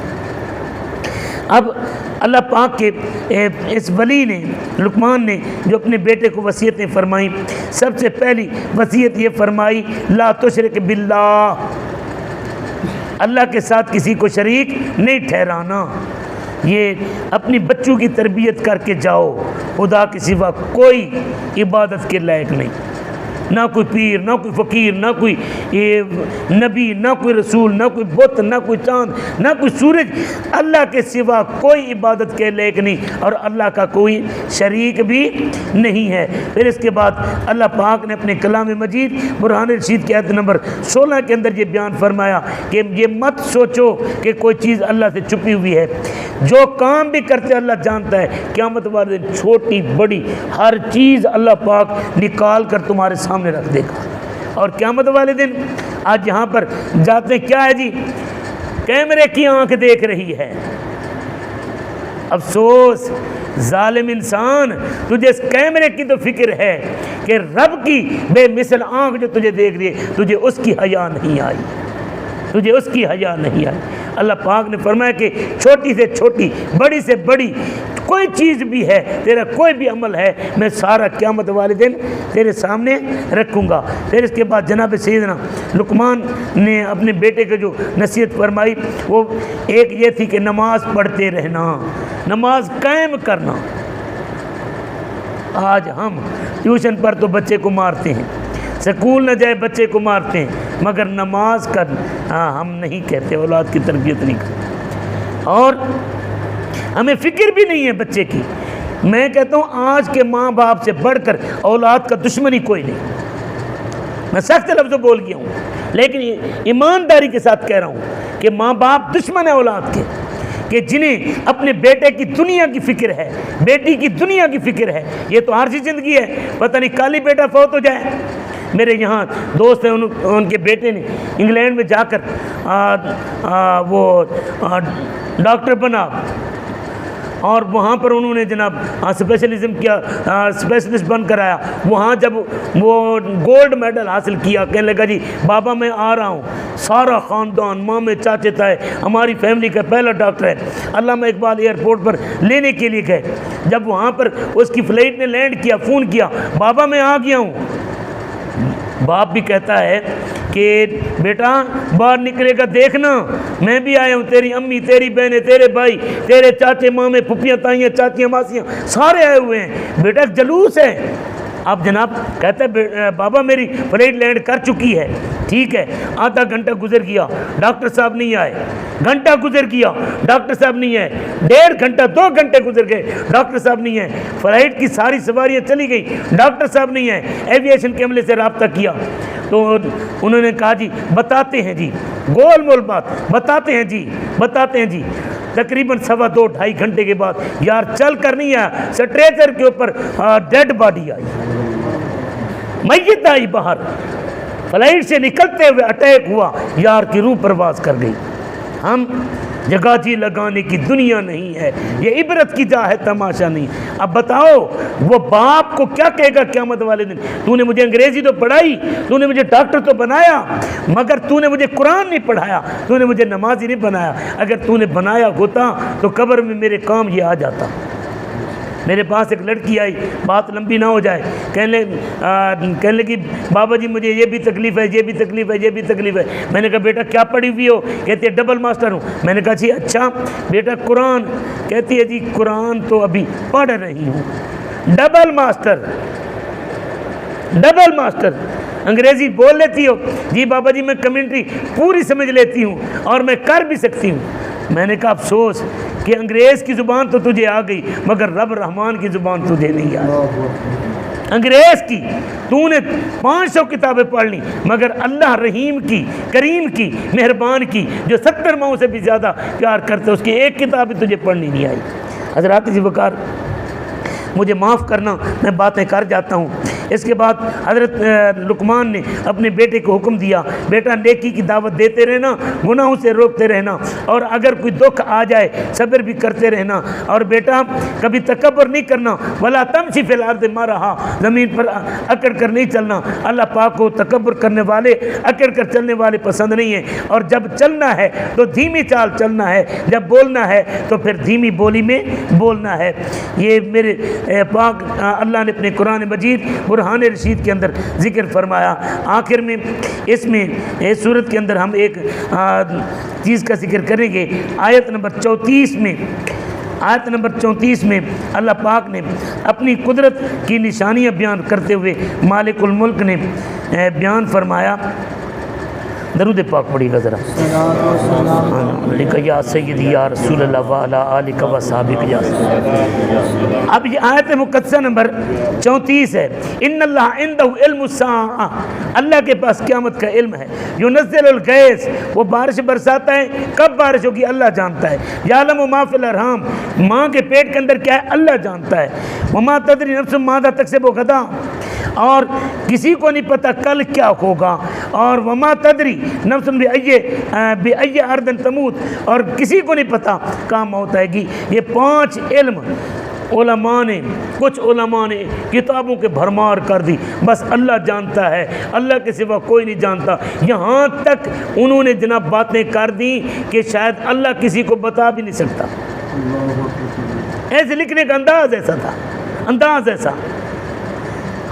اب اللہ پاک کے اس ولی نے، لقمان نے، جو اپنے بیٹے کو وصیتیں فرمائیں، سب سے پہلی وصیت یہ فرمائی لا تشرک باللہ، اللہ کے ساتھ کسی کو شریک نہیں ٹھہرانا۔ یہ اپنی بچوں کی تربیت کر کے جاؤ، خدا کے سوا کوئی عبادت کے لائق نہیں، نہ کوئی پیر، نہ کوئی فقیر، نہ کوئی نبی، نہ کوئی رسول، نہ کوئی بت، نہ کوئی چاند، نہ کوئی سورج، اللہ کے سوا کوئی عبادت کے لائق نہیں اور اللہ کا کوئی شریک بھی نہیں ہے۔ پھر اس کے بعد اللہ پاک نے اپنے کلام مجید برہان رشید کی آیت نمبر 16 کے اندر یہ بیان فرمایا کہ یہ مت سوچو کہ کوئی چیز اللہ سے چھپی ہوئی ہے، جو کام بھی کرتے اللہ جانتا ہے۔ قیامت والے دن چھوٹی بڑی ہر چیز اللہ پاک نکال کر تمہارے سامنے رکھ دے گا۔ اور قیامت والے دن آج یہاں پر جاتے ہیں، کیا ہے جی؟ کیمرے کی آنکھ دیکھ رہی ہے۔ افسوس ظالم انسان، تجھے اس کیمرے کی تو فکر ہے کہ رب کی بے مثل آنکھ جو تجھے دیکھ رہی ہے، تجھے اس کی حیا نہیں آئی، تجھے اس کی حیا نہیں آئی۔ اللہ پاک نے فرمایا کہ چھوٹی سے چھوٹی، بڑی سے بڑی کوئی چیز بھی ہے، تیرا کوئی بھی عمل ہے، میں سارا قیامت والے دن تیرے سامنے رکھوں گا۔ پھر اس کے بعد جناب سیدنا لقمان نے اپنے بیٹے کو جو نصیحت فرمائی وہ ایک یہ تھی کہ نماز پڑھتے رہنا، نماز قائم کرنا۔ آج ہم ٹیوشن پر تو بچے کو مارتے ہیں، سکول نہ جائے بچے کو مارتے ہیں، مگر نماز کا ہم نہیں کہتے، اولاد کی تربیت نہیں کرتے، اور ہمیں فکر بھی نہیں ہے بچے کی۔ میں کہتا ہوں آج کے ماں باپ سے بڑھ کر اولاد کا دشمنی کوئی نہیں۔ میں سخت لفظ بول گیا ہوں، لیکن ایمانداری کے ساتھ کہہ رہا ہوں کہ ماں باپ دشمن ہے اولاد کے، کہ جنہیں اپنے بیٹے کی دنیا کی فکر ہے، بیٹی کی دنیا کی فکر ہے۔ یہ تو عارضی زندگی ہے، پتہ نہیں کالی بیٹا فوت ہو جائے۔ میرے یہاں دوست ہیں، ان کے بیٹے نے انگلینڈ میں جا کر وہ ڈاکٹر بنا، اور وہاں پر انہوں نے جناب اسپیشلزم کیا، اسپیشلسٹ بن کر آیا۔ وہاں جب وہ گولڈ میڈل حاصل کیا، کہنے لگا جی بابا میں آ رہا ہوں، سارا خاندان مامے چاچے تائے ہماری فیملی کا پہلا ڈاکٹر ہے۔ علامہ اقبال ایئرپورٹ پر لینے کے لیے گئے، جب وہاں پر اس کی فلائٹ نے لینڈ کیا، فون کیا، بابا میں آ گیا ہوں۔ باپ بھی کہتا ہے کہ بیٹا باہر نکلے گا دیکھنا، میں بھی آیا ہوں، تیری امی، تیری بہنیں، تیرے بھائی، تیرے چاچے مامے، پھپھیاں تائیاں، چاچیاں ماسیاں، سارے آئے ہوئے ہیں، بیٹا جلوس ہے۔ اب جناب کہتا ہے بابا میری فلائٹ لینڈ کر چکی ہے، ٹھیک ہے۔ آدھا گھنٹہ گزر گیا، ڈاکٹر صاحب نہیں آئے، گھنٹہ گزر گیا، ڈاکٹر صاحب نہیں آئے، 1.5 گھنٹہ 2 گھنٹے گزر گئے، ڈاکٹر صاحب نہیں آئے، فلائٹ کی ساری سواریاں چلی گئی، ڈاکٹر صاحب نہیں آئے۔ ایویشن کے عملے سے رابطہ کیا تو انہوں نے کہا جی بتاتے ہیں جی، گول مول بات بتاتے ہیں جی، بتاتے ہیں جی۔ تقریباً 2.5-2.5 گھنٹے کے بعد یار چل کر نہیں آیا، سٹریچر کے اوپر ڈیڈ باڈی آئی، میت آئی باہر، فلائٹ سے نکلتے ہوئے اٹیک ہوا، یار کی روح پرواز کر گئی۔ ہم جگہ جی لگانے کی دنیا نہیں ہے، یہ عبرت کی جا ہے، تماشا نہیں۔ اب بتاؤ وہ باپ کو کیا کہے گا قیامت والے دن؟ تو نے مجھے انگریزی تو پڑھائی، تو نے مجھے ڈاکٹر تو بنایا، مگر تو نے مجھے قرآن نہیں پڑھایا، تو نے مجھے نمازی نہیں بنایا۔ اگر تو نے بنایا ہوتا تو قبر میں میرے کام یہ آ جاتا۔ میرے پاس ایک لڑکی آئی، بات لمبی نہ ہو جائے، کہنے لگی بابا جی مجھے یہ بھی تکلیف ہے، یہ بھی تکلیف ہے، یہ بھی تکلیف ہے۔ میں نے کہا بیٹا کیا پڑھی ہوئی ہو؟ کہتی ہے ڈبل ماسٹر ہوں۔ میں نے کہا جی اچھا بیٹا قرآن؟ کہتی ہے جی قرآن تو ابھی پڑھ رہی ہوں۔ ڈبل ماسٹر، ڈبل ماسٹر، انگریزی بول لیتی ہو؟ جی بابا جی میں کمنٹری پوری سمجھ لیتی ہوں اور میں کر بھی سکتی ہوں۔ میں نے کہا افسوس کہ انگریز کی زبان تو تجھے آ گئی مگر رب رحمان کی زبان تجھے نہیں آئی۔ انگریز کی تو نے 500 کتابیں پڑھ لی مگر اللہ رحیم کی، کریم کی، مہربان کی، جو 70 ماؤں سے بھی زیادہ پیار کرتے، اس کی ایک کتاب بھی تجھے پڑھنی نہیں آئی۔ حضرات جی وقار مجھے معاف کرنا، میں باتیں کر جاتا ہوں۔ اس کے بعد حضرت لقمان نے اپنے بیٹے کو حکم دیا، بیٹا نیکی کی دعوت دیتے رہنا، گناہوں سے روکتے رہنا، اور اگر کوئی دکھ آ جائے صبر بھی کرتے رہنا، اور بیٹا کبھی تکبر نہیں کرنا، ولا تمشی فی الارض مرحا، زمین پر اکڑ کر نہیں چلنا۔ اللہ پاک کو تکبر کرنے والے، اکڑ کر چلنے والے پسند نہیں ہیں، اور جب چلنا ہے تو دھیمی چال چلنا ہے، جب بولنا ہے تو پھر دھیمی بولی میں بولنا ہے۔ یہ میرے پاک اللہ نے اپنے قرآن مجید برہان رشید کے اندر ذکر فرمایا۔ آخر میں اس صورت کے اندر ہم ایک چیز کا ذکر کریں گے۔ آیت نمبر 34 میں آیت نمبر 34 میں اللہ پاک نے اپنی قدرت کی نشانیاں بیان کرتے ہوئے مالک الملک نے بیان فرمایا. درود پاک پڑھی گا ذرا. لکھا یا سیدی یا رسول اللہ وعلا آلک و صحابک یا سیدی. اب یہ آیت مقدسہ نمبر 34 ہے. ان اللہ عندہ علم الساعہ، اللہ کے پاس قیامت کا علم ہے. ینزل الغیث، وہ بارش برساتا ہے، کب بارش ہوگی اللہ جانتا ہے. یعلم ما فی الارحام، ماں کے پیٹ کے اندر کیا ہے اللہ جانتا ہے. وما تدری نفس ماذا تکسب غدا، اور کسی کو نہیں پتہ کل کیا ہوگا. اور وما تدری نفس بأی ارض تموت، اور کسی کو نہیں پتہ کہاں موت آئے گی. یہ 5 علم علماء نے، کچھ علماء نے کتابوں کے بھرمار کر دی. بس اللہ جانتا ہے، اللہ کے سوا کوئی نہیں جانتا. یہاں تک انہوں نے جناب باتیں کر دیں کہ شاید اللہ کسی کو بتا بھی نہیں سکتا. ایسے لکھنے کا انداز ایسا تھا، انداز ایسا.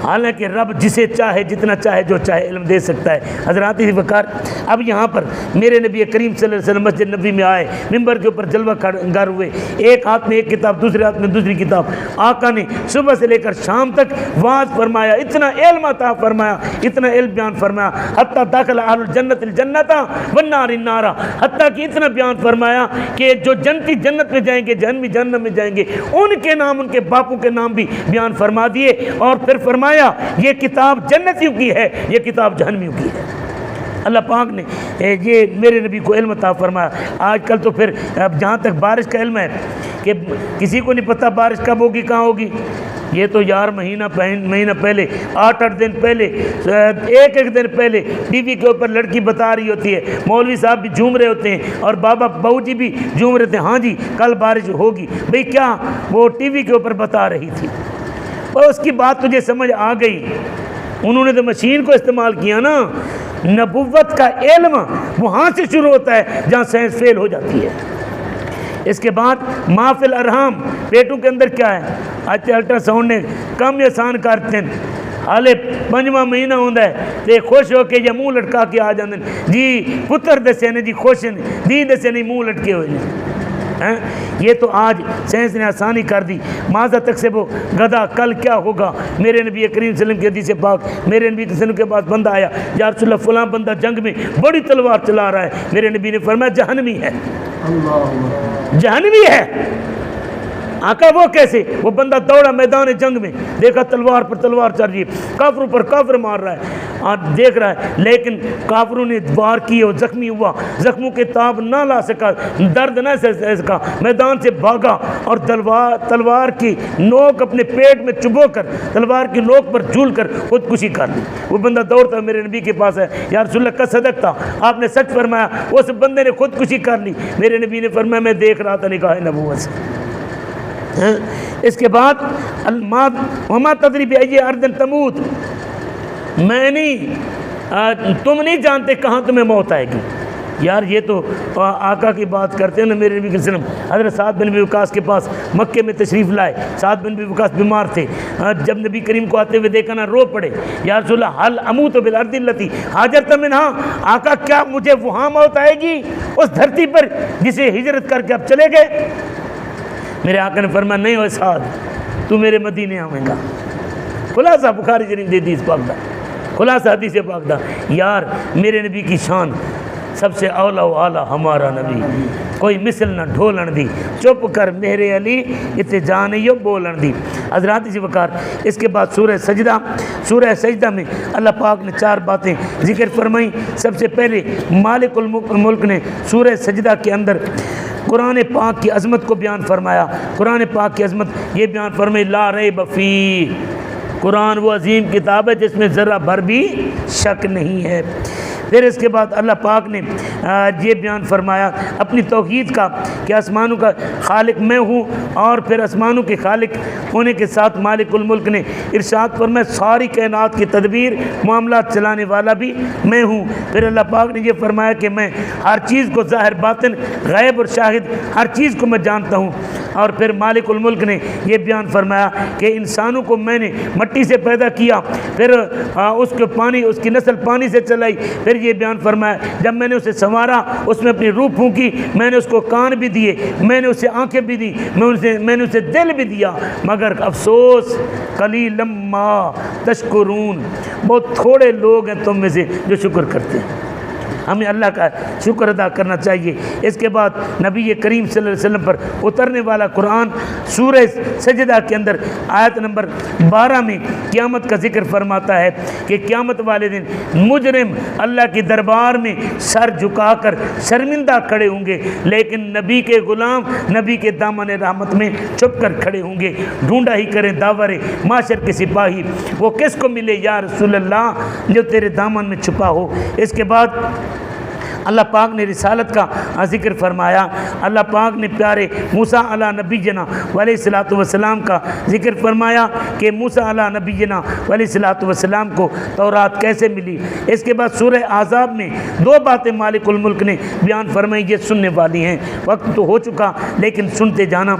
حالانکہ رب جسے چاہے جتنا چاہے جو چاہے علم دے سکتا ہے. حضرات وقار، اب یہاں پر میرے نبی کریم صلی اللہ علیہ وسلم مسجد نبی میں آئے، ممبر کے اوپر جلوہ گر ہوئے، ایک ہاتھ میں ایک کتاب، دوسرے ہاتھ میں دوسری کتاب. آقا نے صبح سے لے کر شام تک وعظ فرمایا، اتنا علم عطا فرمایا، اتنا علم بیان فرمایا. حتیٰ داخل اہل الجنت الجنت والنار النار، حتیٰ کہ اتنا بیان فرمایا کہ جو جنتی جنت میں جائیں گے، جہنمی جہنم میں جائیں گے، ان کے نام، ان کے باپوں کے نام بھی بیان فرما دیے. اور پھر فرمایا یہ کتاب جنتیوں کی ہے، یہ کتاب جہنمیوں کی ہے. اللہ پاک نے یہ میرے نبی کو علم عطا فرمایا. آج کل تو پھر اب جہاں تک بارش کا علم ہے کہ کسی کو نہیں پتہ بارش کب ہوگی، کہاں ہوگی. یہ تو یار مہینہ پہلے، 8 دن پہلے، ایک دن پہلے ٹی وی کے اوپر لڑکی بتا رہی ہوتی ہے، مولوی صاحب بھی جھوم رہے ہوتے ہیں اور بابا بہو جی بھی جھوم رہے تھے، ہاں جی کل بارش ہوگی. بھئی کیا وہ ٹی وی کے اوپر بتا رہی تھی، اور اس کی بات تجھے سمجھ آ گئی. انہوں نے تو مشین کو استعمال کیا نا. نبوت کا علم وہاں سے شروع ہوتا ہے جہاں سائنس فیل ہو جاتی ہے. اس کے بعد ما فی الارحام، پیٹوں کے اندر کیا ہے. آج الٹرا ساؤنڈ نے کم آسان کرتے ہیں. حالے 5واں مہینہ ہوتا ہے تے خوش ہو کے یا منہ لٹکا کے آ جاتے ہیں جی پتر دسے نے، جی خوش نے، دی دسے نہیں منہ لٹکے ہوئے ہیں. یہ تو آج سائنس نے آسانی کر دی. ماذا تکسب غدا، کل کیا ہوگا. میرے نبی کریم صلی اللہ علیہ وسلم کی حدیث پاک، میرے نبی صلی اللہ علیہ وسلم کے پاس بندہ آیا، یا رسول اللہ فلاں بندہ جنگ میں بڑی تلوار چلا رہا ہے. میرے نبی نے فرمایا جہنمی ہے، جہنمی ہے. آقا وہ کیسے؟ وہ بندہ دوڑا میدان جنگ میں، دیکھا تلوار پر تلوار چل رہی ہے، کافروں پر کافر مار رہا ہے، دیکھ رہا ہے، لیکن کافروں نے وار کی اور زخمی ہوا، زخموں کے تاب نہ لا سکا، درد نہ سہ سکا، میدان سے بھاگا اور تلوار کی نوک اپنے پیٹ میں چبو کر، تلوار کی نوک پر جھول کر خودکشی کر لی. وہ بندہ دوڑتا میرے نبی کے پاس ہے، یا رسول اللہ کا صدق تھا، آپ نے سچ فرمایا. اس بندے نے خودکشی کر لی. میرے نبی نے فرمایا میں دیکھ رہا تھا نگاہ نبوت سے. اس کے بعد وما تدری بأی ارض تموت، میں نہیں، تم نہیں جانتے کہاں تمہیں موت آئے گی. یار یہ تو آقا کی بات کرتے ہیں نا. میرے نبی صلی اللہ علیہ وسلم حضرت سعد بن ابی وقاص کے پاس مکے میں تشریف لائے. سعد بن ابی وقاص بیمار تھے. جب نبی کریم کو آتے ہوئے دیکھا نا رو پڑے، یا رسول اللہ حل اموت بالارض التی ہاجرت منہا، آقا کیا مجھے وہاں موت آئے گی، اس دھرتی پر جسے ہجرت کر کے اب چلے گئے. میرے آقا نے فرمایا نہیں ہو سعد، تو میرے مدینے آئیں گا. خلاصہ بخاری شریف دے حدیث پاک دا، خلاصہ حدیث پاک دا. یار میرے نبی کی شان سب سے اولا و اعلیٰ ہمارا نبی، کوئی مثل نہ ڈھولن دی، چپ کر میرے علی اتنے جانیو بولن دی. حضرات اسی وقار اس کے بعد سورہ سجدہ میں اللہ پاک نے 4 باتیں ذکر فرمائیں. سب سے پہلے مالک الملک نے سورہ سجدہ کے اندر قرآن پاک کی عظمت کو بیان فرمایا. قرآن پاک کی عظمت یہ بیان فرمائی لا ریب فیہ، قرآن وہ عظیم کتاب ہے جس میں ذرہ بھر بھی شک نہیں ہے. پھر اس کے بعد اللہ پاک نے یہ بیان فرمایا اپنی توحید کا کہ آسمانوں کا خالق میں ہوں، اور پھر آسمانوں کے خالق ہونے کے ساتھ مالک الملک نے ارشاد فرمایا ساری کائنات کی تدبیر معاملات چلانے والا بھی میں ہوں. پھر اللہ پاک نے یہ فرمایا کہ میں ہر چیز کو ظاہر باطن غیب اور شاہد ہر چیز کو میں جانتا ہوں. اور پھر مالک الملک نے یہ بیان فرمایا کہ انسانوں کو میں نے مٹی سے پیدا کیا، پھر اس کو پانی، اس کی نسل پانی سے چلائی، پھر یہ بیان فرمایا جب میں نے اسے سنوارا، اس میں اپنی روح پھونکی، میں نے اس کو کان بھی دیے، میں نے اسے آنکھیں بھی دی، میں نے اسے دل بھی دیا، مگر افسوس قلیلا ما تشکرون، بہت تھوڑے لوگ ہیں تم میں سے جو شکر کرتے ہیں۔ ہمیں اللہ کا شکر ادا کرنا چاہیے۔ اس کے بعد نبی کریم صلی اللہ علیہ وسلم پر اترنے والا قرآن سورہ سجدہ کے اندر آیت نمبر 12 میں قیامت کا ذکر فرماتا ہے کہ قیامت والے دن مجرم اللہ کی دربار میں سر جھکا کر شرمندہ کھڑے ہوں گے، لیکن نبی کے غلام نبی کے دامن رحمت میں چھپ کر کھڑے ہوں گے۔ ڈھونڈا ہی کریں داور معاشر کے سپاہی، وہ کس کو ملے یا رسول اللہ جو تیرے دامن میں چھپا ہو۔ اس کے بعد اللہ پاک نے رسالت کا ذکر فرمایا۔ اللہ پاک نے پیارے موسیٰ علیہ نبی جنا علیہ الصلوۃ والسلام کا ذکر فرمایا کہ موسیٰ علیہ نبی جنا علیہ الصلوۃ والسلام کو تورات کیسے ملی۔ اس کے بعد سورہ احزاب میں 2 باتیں مالک الملک نے بیان فرمائی، یہ سننے والی ہیں، وقت تو ہو چکا لیکن سنتے جانا۔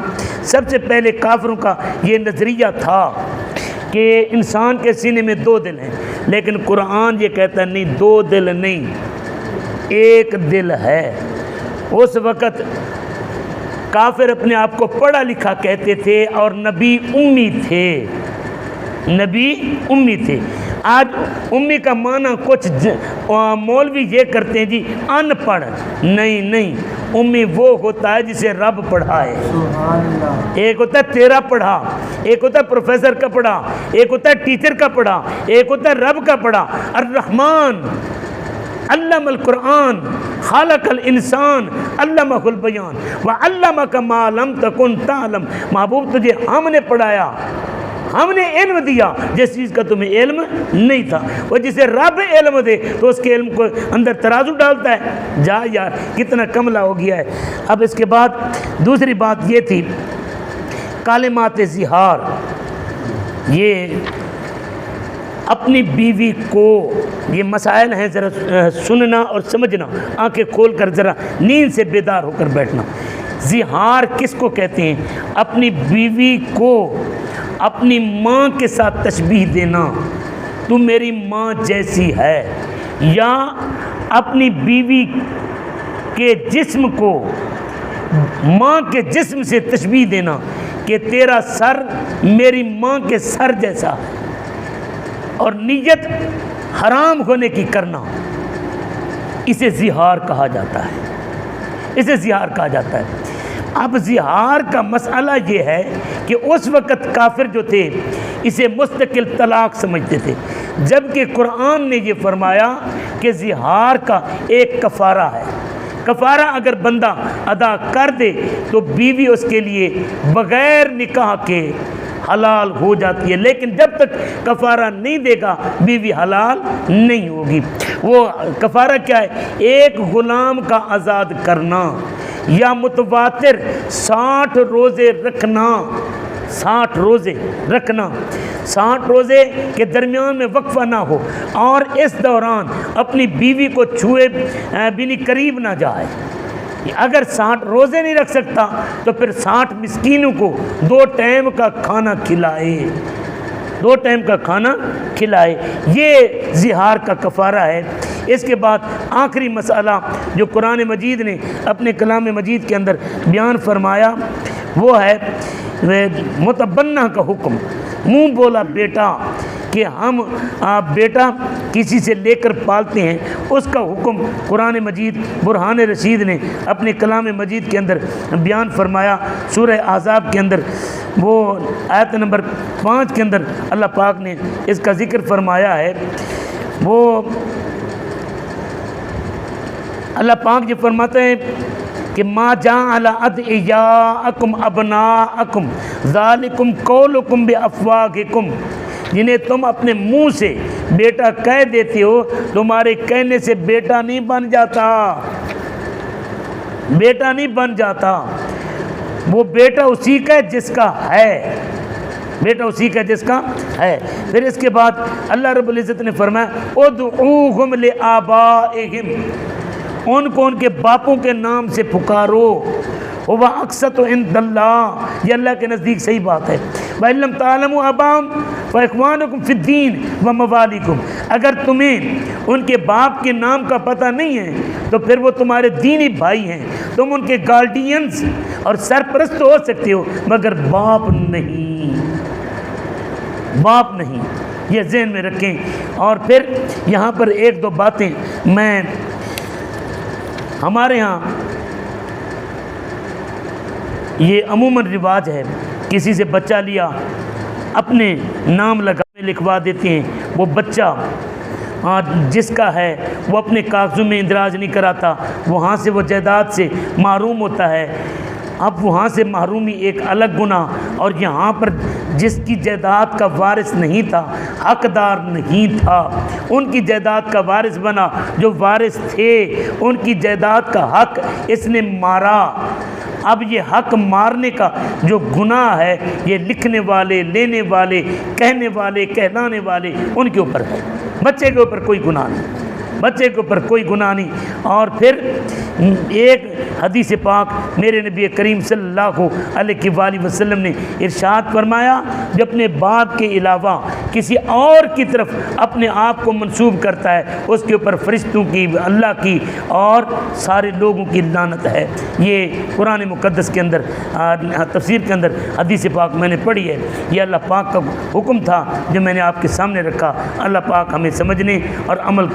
سب سے پہلے کافروں کا یہ نظریہ تھا کہ انسان کے سینے میں 2 دل ہیں، لیکن قرآن یہ کہتا ہے نہیں، 2 دل نہیں، ایک دل ہے۔ اس وقت کافر اپنے آپ کو پڑھا لکھا کہتے تھے اور نبی امی تھے، نبی امی تھے۔ آج امی کا معنی کچھ مولوی یہ کرتے ہیں جی ان پڑھ، نہیں، امی وہ ہوتا ہے جسے رب پڑھائے۔ ایک ہوتا ہے تیرا پڑھا، ایک ہوتا ہے پروفیسر کا پڑھا، ایک ہوتا ہے ٹیچر کا پڑھا، ایک ہوتا ہے رب کا پڑھا۔ الرحمن علم القرآن خالق الانسان علمہ البیان وعلمک ما لم تکن تعلم، محبوب تجھے ہم نے پڑھایا، ہم نے علم دیا جس چیز کا تمہیں علم نہیں تھا۔ وہ جسے رب علم دے تو اس کے علم کو اندر ترازو ڈالتا ہے، جا یار کتنا کملہ ہو گیا ہے۔ اب اس کے بعد دوسری بات یہ تھی کلمات زہار، یہ اپنی بیوی کو، یہ مسائل ہیں ذرا سننا اور سمجھنا، آنکھیں کھول کر ذرا نیند سے بیدار ہو کر بیٹھنا۔ زہار کس کو کہتے ہیں؟ اپنی بیوی کو اپنی ماں کے ساتھ تشبیہ دینا، تو میری ماں جیسی ہے، یا اپنی بیوی کے جسم کو ماں کے جسم سے تشبیہ دینا کہ تیرا سر میری ماں کے سر جیسا ہے، اور نیت حرام ہونے کی کرنا، اسے زہار کہا جاتا ہے، اسے زہار کہا جاتا ہے۔ اب زہار کا مسئلہ یہ ہے کہ اس وقت کافر جو تھے اسے مستقل طلاق سمجھتے تھے، جبکہ قرآن نے یہ فرمایا کہ زہار کا ایک کفارہ ہے۔ کفارہ اگر بندہ ادا کر دے تو بیوی اس کے لیے بغیر نکاح کے حلال ہو جاتی ہے، لیکن جب تک کفارہ نہیں دے گا بیوی حلال نہیں ہوگی۔ وہ کفارہ کیا ہے؟ ایک غلام کا آزاد کرنا، یا متواتر 60 روزے رکھنا، 60 روزے رکھنا، 60 روزے کے درمیان میں وقفہ نہ ہو، اور اس دوران اپنی بیوی کو چھوئے بھی نہیں، قریب نہ جائے۔ اگر 60 روزے نہیں رکھ سکتا تو پھر 60 مسکینوں کو 2 ٹائم کا کھانا کھلائے، 2 ٹائم کا کھانا کھلائے، یہ زہار کا کفارہ ہے۔ اس کے بعد آخری مسئلہ جو قرآن مجید نے اپنے کلام مجید کے اندر بیان فرمایا وہ ہے متبنہ کا حکم، منہ بولا بیٹا، کہ ہم بیٹا کسی سے لے کر پالتے ہیں، اس کا حکم قرآن مجید برہان رشید نے اپنے کلام مجید کے اندر بیان فرمایا۔ سورہ احزاب کے اندر وہ آیت نمبر 5 کے اندر اللہ پاک نے اس کا ذکر فرمایا ہے۔ وہ اللہ پاک یہ فرماتے ہیں کہ ما جعل ادعیاءکم ابناءکم ذالکم قولکم بافواہکم، جنہیں تم اپنے منہ سے بیٹا کہہ دیتے ہو، تمہارے کہنے سے بیٹا نہیں بن جاتا، بیٹا نہیں بن جاتا، وہ بیٹا اسی کا ہے جس کا ہے، بیٹا اسی کا جس کا ہے۔ پھر اس کے بعد اللہ رب العزت نے فرمایا ادعوہم لآبائہم، ان کو ان کے باپوں کے نام سے پکارو، وہ اقسط عند اللہ، یہ اللہ کے نزدیک صحیح بات ہے۔ وَإِن لَّمْ تَعْلَمُوا آبَاءَهُمْ فَإِخْوَانُكُمْ فِي الدِّينِ وَمَوَالِيكُمْ، اگر تمہیں ان کے باپ کے نام کا پتہ نہیں ہے تو پھر وہ تمہارے دینی بھائی ہیں، تم ان کے گارڈینز اور سرپرست ہو سکتے ہو مگر باپ نہیں، باپ نہیں، یہ ذہن میں رکھیں۔ اور پھر یہاں پر ایک دو باتیں میں، ہمارے ہاں یہ عموماً رواج ہے، کسی سے بچہ لیا اپنے نام لکھوا دیتے ہیں، وہ بچہ جس کا ہے وہ اپنے کاغذوں میں اندراج نہیں کراتا، وہاں سے وہ جائیداد سے محروم ہوتا ہے۔ اب وہاں سے محرومی ایک الگ گناہ، اور یہاں پر جس کی جائیداد کا وارث نہیں تھا، حقدار نہیں تھا، ان کی جائیداد کا وارث بنا، جو وارث تھے ان کی جائیداد کا حق اس نے مارا۔ اب یہ حق مارنے کا جو گناہ ہے یہ لکھنے والے، لینے والے، کہنے والے، کہلانے والے ان کے اوپر ہے، بچے کے اوپر کوئی گناہ نہیں، بچے کے اوپر کوئی گناہ نہیں۔ اور پھر ایک حدیث پاک میرے نبی کریم صلی اللہ علیہ وآلہ وسلم نے ارشاد فرمایا، جو اپنے باپ کے علاوہ کسی اور کی طرف اپنے آپ کو منسوب کرتا ہے اس کے اوپر فرشتوں کی، اللہ کی اور سارے لوگوں کی لعنت ہے۔ یہ قرآن مقدس کے اندر تفسیر کے اندر حدیث پاک میں نے پڑھی ہے، یہ اللہ پاک کا حکم تھا جو میں نے آپ کے سامنے رکھا۔ اللہ پاک ہمیں سمجھنے اور عمل